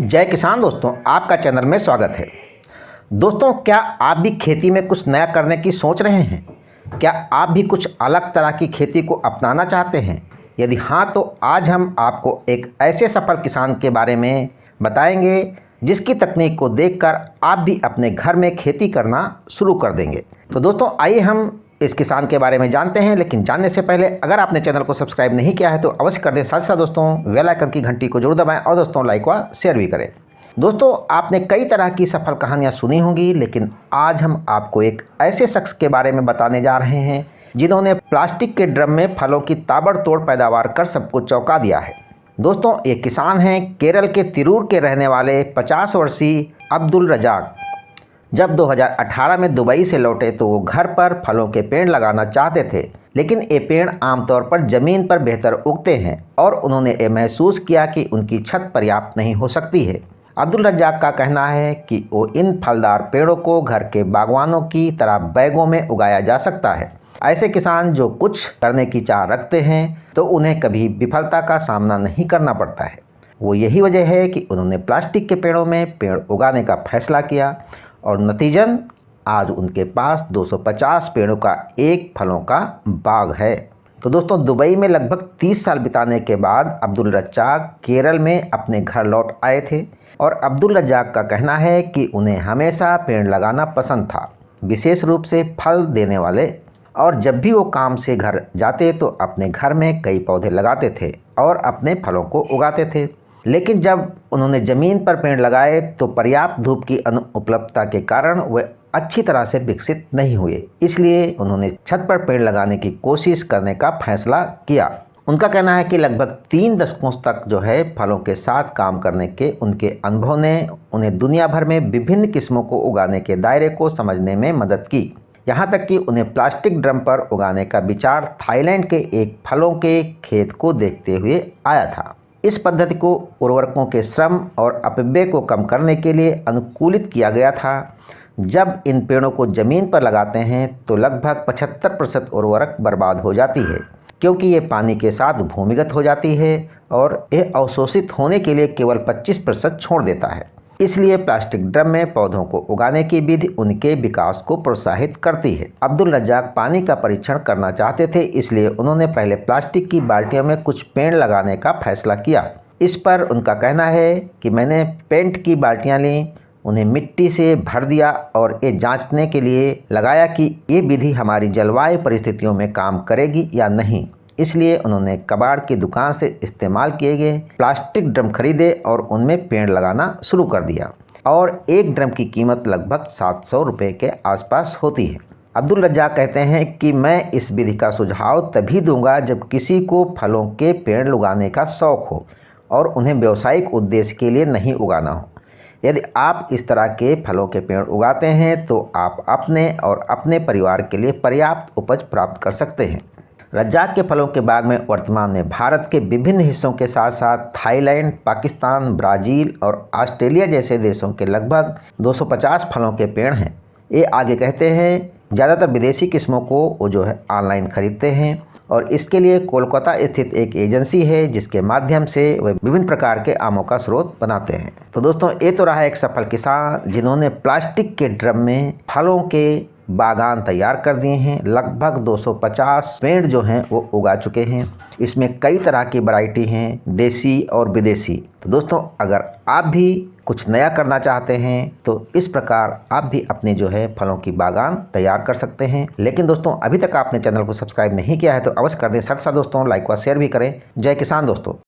जय किसान दोस्तों, आपका चैनल में स्वागत है। दोस्तों, क्या आप भी खेती में कुछ नया करने की सोच रहे हैं? क्या आप भी कुछ अलग तरह की खेती को अपनाना चाहते हैं? यदि हाँ, तो आज हम आपको एक ऐसे सफल किसान के बारे में बताएंगे जिसकी तकनीक को देखकर आप भी अपने घर में खेती करना शुरू कर देंगे। तो दोस्तों, आइए हम इस किसान के बारे में जानते हैं। लेकिन जानने से पहले अगर आपने चैनल को सब्सक्राइब नहीं किया है तो अवश्य कर दें। साथ ही साथ दोस्तों, बेल आइकन की घंटी को जरूर दबाएं और दोस्तों लाइक व शेयर भी करें। दोस्तों, आपने कई तरह की सफल कहानियां सुनी होंगी, लेकिन आज हम आपको एक ऐसे शख्स के बारे में बताने जा रहे हैं जिन्होंने प्लास्टिक के ड्रम में फलों की ताबड़तोड़ पैदावार कर सबको चौंका दिया है। दोस्तों, ये किसान हैं केरल के तिरूर के रहने वाले 50 वर्षीय अब्दुल रज़ाक। जब 2018 में दुबई से लौटे तो वो घर पर फलों के पेड़ लगाना चाहते थे, लेकिन ये पेड़ आमतौर पर ज़मीन पर बेहतर उगते हैं और उन्होंने ये महसूस किया कि उनकी छत पर्याप्त नहीं हो सकती है। अब्दुल रज़ाक का कहना है कि वो इन फलदार पेड़ों को घर के बागवानों की तरह बैगों में उगाया जा सकता है। ऐसे किसान जो कुछ करने की चाह रखते हैं तो उन्हें कभी विफलता का सामना नहीं करना पड़ता है। वो यही वजह है कि उन्होंने प्लास्टिक के पेड़ों में पेड़ उगाने का फैसला किया और नतीजन आज उनके पास 250 पेड़ों का एक फलों का बाग है। तो दोस्तों, दुबई में लगभग 30 साल बिताने के बाद अब्दुल रज़ाक केरल में अपने घर लौट आए थे और अब्दुल रज़ाक का कहना है कि उन्हें हमेशा पेड़ लगाना पसंद था, विशेष रूप से फल देने वाले। और जब भी वो काम से घर जाते तो अपने घर में कई पौधे लगाते थे और अपने फलों को उगाते थे। लेकिन जब उन्होंने ज़मीन पर पेड़ लगाए तो पर्याप्त धूप की अनुपलब्धता के कारण वे अच्छी तरह से विकसित नहीं हुए। इसलिए उन्होंने छत पर पेड़ लगाने की कोशिश करने का फैसला किया। उनका कहना है कि लगभग 3 दशकों तक जो है फलों के साथ काम करने के उनके अनुभव ने उन्हें दुनिया भर में विभिन्न किस्मों को उगाने के दायरे को समझने में मदद की। यहाँ तक कि उन्हें प्लास्टिक ड्रम पर उगाने का विचार थाईलैंड के एक फलों के खेत को देखते हुए आया था। इस पद्धति को उर्वरकों के श्रम और अपव्यय को कम करने के लिए अनुकूलित किया गया था। जब इन पेड़ों को ज़मीन पर लगाते हैं तो लगभग 75% उर्वरक बर्बाद हो जाती है, क्योंकि ये पानी के साथ भूमिगत हो जाती है और यह अवशोषित होने के लिए केवल 25% छोड़ देता है। इसलिए प्लास्टिक ड्रम में पौधों को उगाने की विधि उनके विकास को प्रोत्साहित करती है। अब्दुल रज़ाक पानी का परीक्षण करना चाहते थे, इसलिए उन्होंने पहले प्लास्टिक की बाल्टियों में कुछ पेड़ लगाने का फैसला किया। इस पर उनका कहना है कि मैंने पेंट की बाल्टियां लीं, उन्हें मिट्टी से भर दिया और ये जांचने के लिए लगाया कि ये विधि हमारी जलवायु परिस्थितियों में काम करेगी या नहीं। इसलिए उन्होंने कबाड़ की दुकान से इस्तेमाल किए गए प्लास्टिक ड्रम खरीदे और उनमें पेड़ लगाना शुरू कर दिया और एक ड्रम की कीमत लगभग 700 रुपये के आसपास होती है। अब्दुल रज़ाक कहते हैं कि मैं इस विधि का सुझाव तभी दूंगा जब किसी को फलों के पेड़ उगाने का शौक़ हो और उन्हें व्यावसायिक उद्देश्य के लिए नहीं उगाना हो। यदि आप इस तरह के फलों के पेड़ उगाते हैं तो आप अपने और अपने परिवार के लिए पर्याप्त उपज प्राप्त कर सकते हैं। रज़ाक के फलों के बाग में वर्तमान में भारत के विभिन्न हिस्सों के साथ साथ थाईलैंड, पाकिस्तान, ब्राज़ील और ऑस्ट्रेलिया जैसे देशों के लगभग 250 फलों के पेड़ हैं। ये आगे कहते हैं ज़्यादातर विदेशी किस्मों को वो जो है ऑनलाइन खरीदते हैं और इसके लिए कोलकाता स्थित एक एजेंसी है जिसके माध्यम से वे विभिन्न प्रकार के आमों का स्रोत बनाते हैं। तो दोस्तों, ये तो रहा एक सफल किसान जिन्होंने प्लास्टिक के ड्रम में फलों के बागान तैयार कर दिए हैं। लगभग 250 पेड़ जो हैं वो उगा चुके हैं। इसमें कई तरह की वैरायटी हैं, देसी और विदेशी। तो दोस्तों, अगर आप भी कुछ नया करना चाहते हैं तो इस प्रकार आप भी अपने जो है फलों की बागान तैयार कर सकते हैं। लेकिन दोस्तों, अभी तक आपने चैनल को सब्सक्राइब नहीं किया है तो अवश्य कर दें। साथ साथ दोस्तों लाइक व शेयर भी करें। जय किसान दोस्तों।